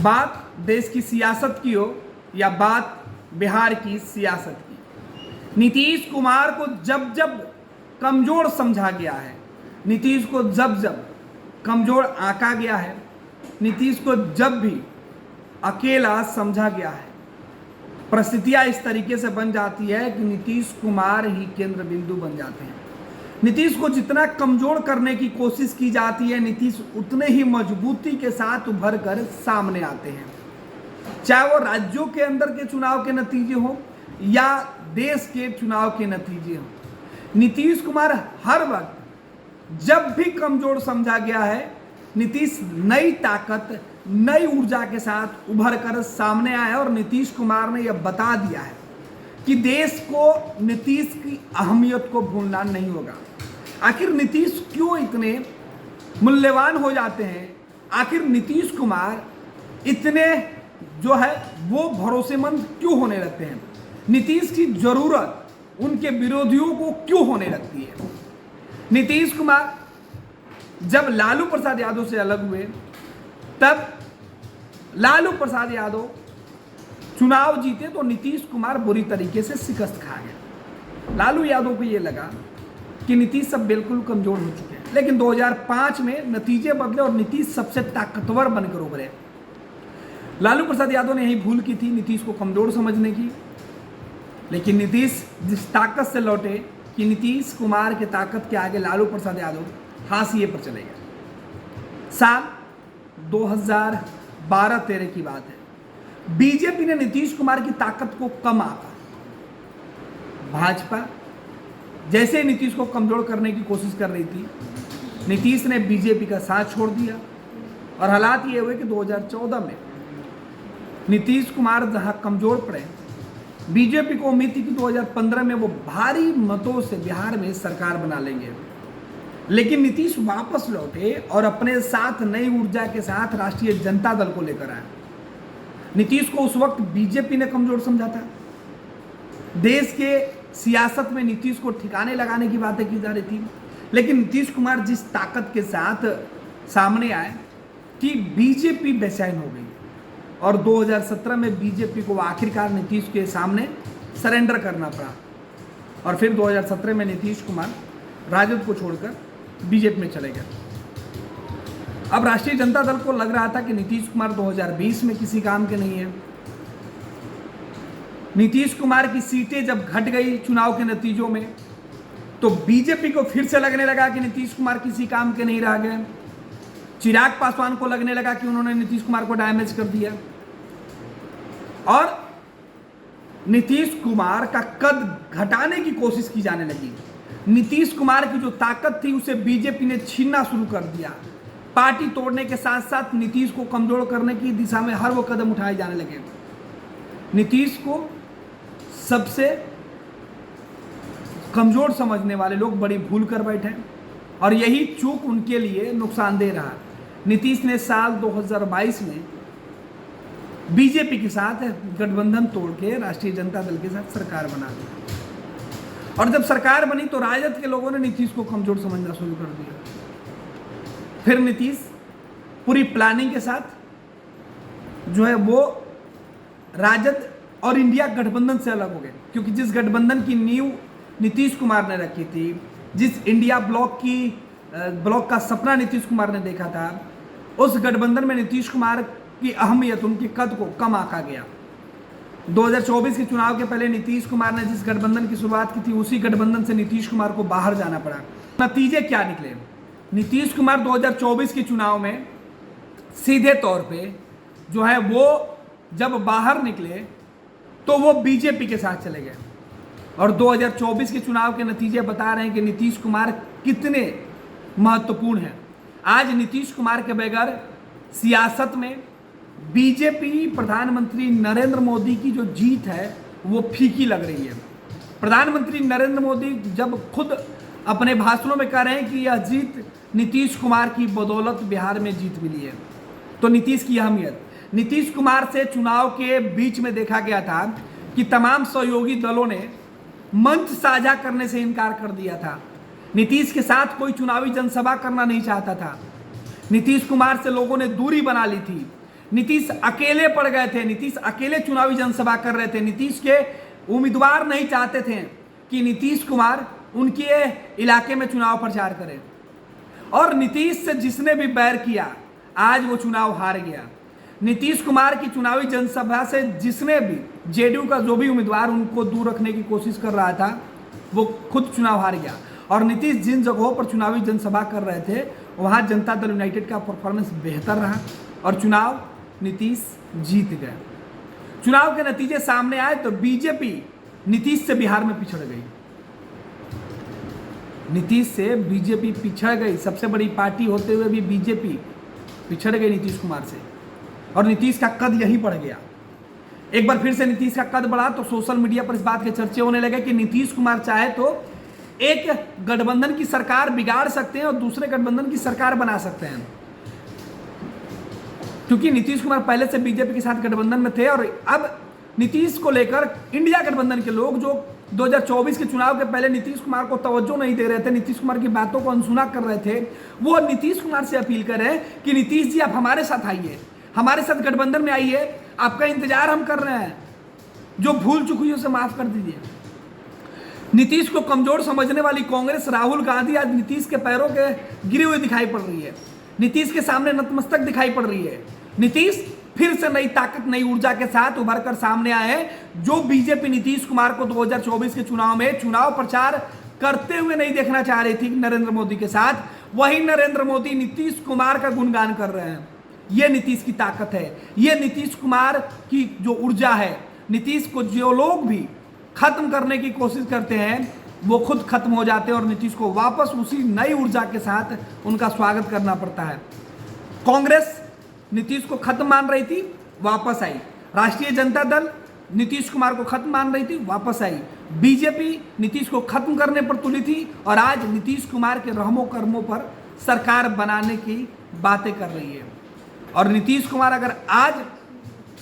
बात देश की सियासत की हो या बात बिहार की सियासत की, नीतीश कुमार को जब जब कमजोर समझा गया है, नीतीश को जब जब कमजोर आंका गया है, नीतीश को जब भी अकेला समझा गया है, परिस्थितियां इस तरीके से बन जाती है कि नीतीश कुमार ही केंद्र बिंदु बन जाते हैं। नीतीश को जितना कमजोर करने की कोशिश की जाती है, नीतीश उतने ही मजबूती के साथ उभर कर सामने आते हैं। चाहे वो राज्यों के अंदर के चुनाव के नतीजे हो या देश के चुनाव के नतीजे हो, नीतीश कुमार हर वक्त जब भी कमजोर समझा गया है, नीतीश नई ताकत नई ऊर्जा के साथ उभर कर सामने आया और नीतीश कुमार ने यह बता दिया है कि देश को नीतीश की अहमियत को भूलना नहीं होगा। आखिर नीतीश क्यों इतने मूल्यवान हो जाते हैं, आखिर नीतीश कुमार इतने जो है वो भरोसेमंद क्यों होने लगते हैं, नीतीश की जरूरत उनके विरोधियों को क्यों होने लगती है। नीतीश कुमार जब लालू प्रसाद यादव से अलग हुए, तब लालू प्रसाद यादव चुनाव जीते तो नीतीश कुमार बुरी तरीके से शिकस्त खा गए। लालू यादव को यह लगा कि नीतीश सब बिल्कुल कमजोर हो चुके हैं, लेकिन 2005 में नतीजे बदले और नीतीश सबसे ताकतवर बनकर उभरे। लालू प्रसाद यादव ने यही भूल की थी नीतीश को कमजोर समझने की, लेकिन नीतीश जिस ताकत से लौटे कि नीतीश कुमार के ताकत के आगे लालू प्रसाद यादव हाशिए पर चले गए। साल 2012-13 की बात है। बीजेपी ने नीतीश कुमार की ताकत को कम आंका। भाजपा जैसे नीतीश को कमजोर करने की कोशिश कर रही थी, नीतीश ने बीजेपी का साथ छोड़ दिया और हालात ये हुए कि 2014 में नीतीश कुमार जहां कमजोर पड़े, बीजेपी को उम्मीद थी कि 2015 में वो भारी मतों से बिहार में सरकार बना लेंगे, लेकिन नीतीश वापस लौटे और अपने साथ नई ऊर्जा के साथ राष्ट्रीय जनता दल को लेकर आए। नीतीश को उस वक्त बीजेपी ने कमजोर समझा था। देश के सियासत में नीतीश को ठिकाने लगाने की बातें की जा रही थी, लेकिन नीतीश कुमार जिस ताकत के साथ सामने आए कि बीजेपी बेचैन हो गई और 2017 में बीजेपी को आखिरकार नीतीश के सामने सरेंडर करना पड़ा और फिर 2017 में नीतीश कुमार राजद को छोड़कर बीजेपी में चले गए। अब राष्ट्रीय जनता दल को लग रहा था कि नीतीश कुमार 2020 में किसी काम के नहीं है। नीतीश कुमार की सीटें जब घट गई चुनाव के नतीजों में, तो बीजेपी को फिर से लगने लगा कि नीतीश कुमार किसी काम के नहीं रह गए। चिराग पासवान को लगने लगा कि उन्होंने नीतीश कुमार को डैमेज कर दिया और नीतीश कुमार का कद घटाने की कोशिश की जाने लगी। नीतीश कुमार की जो ताकत थी उसे बीजेपी ने छीनना शुरू कर दिया। पार्टी तोड़ने के साथ साथ नीतीश को कमजोर करने की दिशा में हर वो कदम उठाए जाने लगे। नीतीश को सबसे कमजोर समझने वाले लोग बड़ी भूल कर बैठे और यही चूक उनके लिए नुकसानदेह रहा। नीतीश ने साल 2022 में बीजेपी के साथ गठबंधन तोड़ के राष्ट्रीय जनता दल के साथ सरकार बना दी और जब सरकार बनी तो राजद के लोगों ने नीतीश को कमजोर समझना शुरू कर दिया। फिर नीतीश पूरी प्लानिंग के साथ जो है वो राजद और इंडिया गठबंधन से अलग हो गए, क्योंकि जिस गठबंधन की नींव नीतीश कुमार ने रखी थी, जिस इंडिया ब्लॉक का सपना नीतीश कुमार ने देखा था, उस गठबंधन में नीतीश कुमार की अहमियत, उनके कद को कम आंका गया। 2024 के चुनाव के पहले नीतीश कुमार ने जिस गठबंधन की शुरुआत की थी, उसी गठबंधन से नीतीश कुमार को बाहर जाना पड़ा। नतीजे क्या निकले? नीतीश कुमार 2024 के चुनाव में सीधे तौर पे जो है वो जब बाहर निकले तो वो बीजेपी के साथ चले गए और 2024 के चुनाव के नतीजे बता रहे हैं कि नीतीश कुमार कितने महत्वपूर्ण हैं। आज नीतीश कुमार के बगैर सियासत में बीजेपी प्रधानमंत्री नरेंद्र मोदी की जो जीत है वो फीकी लग रही है। प्रधानमंत्री नरेंद्र मोदी जब खुद अपने भाषणों में कह रहे हैं कि यह जीत नीतीश कुमार की बदौलत बिहार में जीत मिली है, तो नीतीश की अहमियत, नीतीश कुमार से चुनाव के बीच में देखा गया था कि तमाम सहयोगी दलों ने मंच साझा करने से इनकार कर दिया था। नीतीश के साथ कोई चुनावी जनसभा करना नहीं चाहता था। नीतीश कुमार से लोगों ने दूरी बना ली थी। नीतीश अकेले पड़ गए थे, नीतीश अकेले चुनावी जनसभा कर रहे थे। नीतीश के उम्मीदवार नहीं चाहते थे कि नीतीश कुमार उनके इलाके में चुनाव प्रचार करें, और नीतीश से जिसने भी बैर किया आज वो चुनाव हार गया। नीतीश कुमार की चुनावी जनसभा से जिसने भी, जेडीयू का जो भी उम्मीदवार उनको दूर रखने की कोशिश कर रहा था, वो खुद चुनाव हार गया। और नीतीश जिन जगहों पर चुनावी जनसभा कर रहे थे वहाँ जनता दल यूनाइटेड का परफॉर्मेंस बेहतर रहा और चुनाव नीतीश जीत गए। चुनाव के नतीजे सामने आए तो बीजेपी नीतीश से बिहार में पिछड़ गई, नीतीश से बीजेपी पिछड़ गई। सबसे बड़ी पार्टी होते हुए भी बीजेपी पिछड़ गई नीतीश कुमार से, और नीतीश का कद यहीं बढ़ गया। एक बार फिर से नीतीश का कद बढ़ा तो सोशल मीडिया पर इस बात के चर्चे होने लगे कि नीतीश कुमार चाहे तो एक गठबंधन की सरकार बिगाड़ सकते हैं और दूसरे गठबंधन की सरकार बना सकते हैं, क्योंकि नीतीश कुमार पहले से बीजेपी के साथ गठबंधन में थे। और अब नीतीश को लेकर इंडिया गठबंधन के लोग जो 2024 के चुनाव के पहले नीतीश कुमार को तवज्जो नहीं दे रहे थे, नीतीश कुमार की बातों को अनसुना कर रहे थे, वो नीतीश कुमार से अपील कर रहे हैं कि नीतीश जी आप हमारे साथ आइए, हमारे साथ गठबंधन में आइए, आपका इंतजार हम कर रहे हैं, जो भूल चुकी है उसे माफ कर दीजिए। नीतीश को कमजोर समझने वाली कांग्रेस, राहुल गांधी आज नीतीश के पैरों के गिरे हुए दिखाई पड़ रही है, नीतीश के सामने नतमस्तक दिखाई पड़ रही है। नीतीश फिर से नई ताकत, नई ऊर्जा के साथ उभर कर सामने आए हैं। जो बीजेपी नीतीश कुमार को 2024 के चुनाव में चुनाव प्रचार करते हुए नहीं देखना चाह रही थी नरेंद्र मोदी के साथ, वही नरेंद्र मोदी नीतीश कुमार का गुणगान कर रहे हैं। ये नीतीश की ताकत है, ये नीतीश कुमार की जो ऊर्जा है। नीतीश को जो लोग भी खत्म करने की कोशिश करते हैं वो खुद खत्म हो जाते हैं और नीतीश को वापस उसी नई ऊर्जा के साथ उनका स्वागत करना पड़ता है। कांग्रेस नीतीश को खत्म मान रही थी, वापस आई। राष्ट्रीय जनता दल नीतीश कुमार को खत्म मान रही थी, वापस आई। बीजेपी नीतीश को खत्म करने पर तुली थी और आज नीतीश कुमार के रहमो कर्मों पर सरकार बनाने की बातें कर रही है। और नीतीश कुमार अगर आज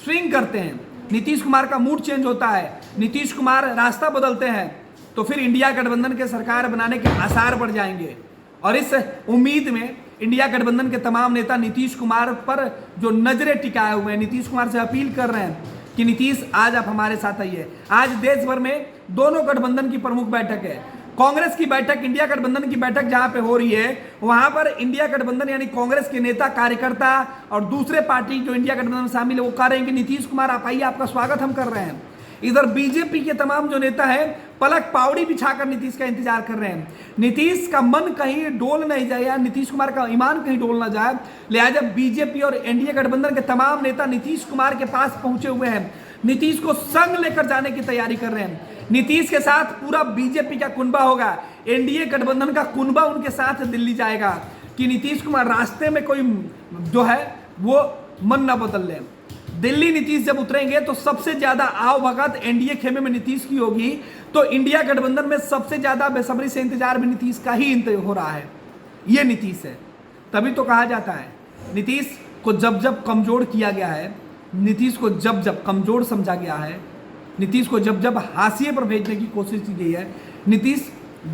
स्विंग करते हैं, नीतीश कुमार का मूड चेंज होता है, नीतीश कुमार रास्ता बदलते हैं, तो फिर इंडिया गठबंधन के सरकार बनाने के आसार बढ़ जाएंगे। और इस उम्मीद में इंडिया गठबंधन के तमाम नेता नीतीश कुमार पर जो नजरें टिकाए हुए हैं, नीतीश कुमार से अपील कर रहे हैं कि नीतीश आज आप हमारे साथ आइए। आज देश भर में दोनों गठबंधन की प्रमुख बैठक है। कांग्रेस की बैठक, इंडिया गठबंधन की बैठक जहां पे हो रही है, वहां पर इंडिया गठबंधन यानी कांग्रेस के नेता, कार्यकर्ता और दूसरे पार्टी जो इंडिया गठबंधन में शामिल है वो कह रहे हैं कि नीतीश कुमार आप आइए, आपका स्वागत हम कर रहे हैं। इधर बीजेपी के तमाम जो नेता है पलक पावड़ी बिछाकर नीतीश का इंतजार कर रहे हैं। नीतीश का मन कहीं डोल नहीं जाए, नीतीश कुमार का ईमान कहीं डोल ना जाए, लिहाजा बीजेपी और एनडीए गठबंधन के तमाम नेता नीतीश कुमार के पास पहुंचे हुए हैं, नीतीश को संग लेकर जाने की तैयारी कर रहे हैं। नीतीश के साथ पूरा बीजेपी का कुनबा होगा, एनडीए गठबंधन का कुनबा उनके साथ दिल्ली जाएगा कि नीतीश कुमार रास्ते में कोई जो है वो मन ना बदल ले। दिल्ली नीतीश जब उतरेंगे तो सबसे ज्यादा आओ भगत एनडीए खेमे में नीतीश की होगी, तो इंडिया गठबंधन में सबसे ज्यादा बेसब्री से इंतजार भी नीतीश का ही हो रहा है। ये नीतीश है, तभी तो कहा जाता है नीतीश को जब जब कमजोर किया गया है, नीतीश को जब जब कमजोर समझा गया है, नीतीश को जब जब हाशिए पर भेजने की कोशिश की गई है, नीतीश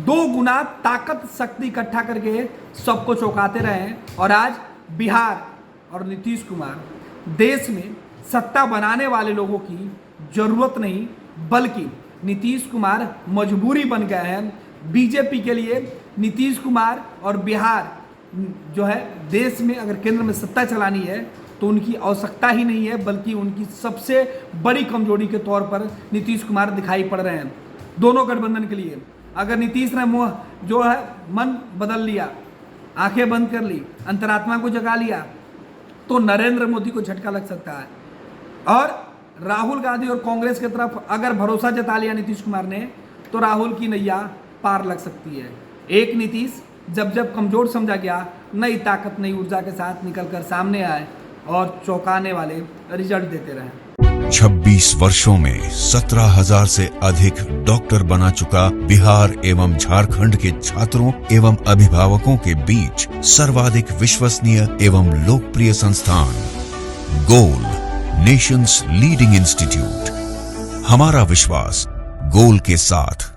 2 गुना ताकत शक्ति इकट्ठा करके सबको चौंकाते रहे हैं। और आज बिहार और नीतीश कुमार देश में सत्ता बनाने वाले लोगों की जरूरत नहीं, बल्कि नीतीश कुमार मजबूरी बन गए हैं। बीजेपी के लिए नीतीश कुमार और बिहार जो है देश में अगर केंद्र में सत्ता चलानी है तो उनकी आवश्यकता ही नहीं है, बल्कि उनकी सबसे बड़ी कमजोरी के तौर पर नीतीश कुमार दिखाई पड़ रहे हैं दोनों गठबंधन के लिए। अगर नीतीश ने जो है मन बदल लिया, आंखें बंद कर ली, अंतरात्मा को जगा लिया, तो नरेंद्र मोदी को झटका लग सकता है। और राहुल गांधी और कांग्रेस की तरफ अगर भरोसा जता लिया नीतीश कुमार ने, तो राहुल की नैया पार लग सकती है। एक नीतीश जब जब कमजोर समझा गया, नई ताकत, नई ऊर्जा के साथ निकलकर सामने आए और चौंकाने वाले रिजल्ट देते रहे। 26 वर्षों में 17,000 से अधिक डॉक्टर बना चुका बिहार एवं झारखंड के छात्रों एवं अभिभावकों के बीच सर्वाधिक विश्वसनीय एवं लोकप्रिय संस्थान गोल, नेशंस लीडिंग इंस्टीट्यूट। हमारा विश्वास गोल के साथ।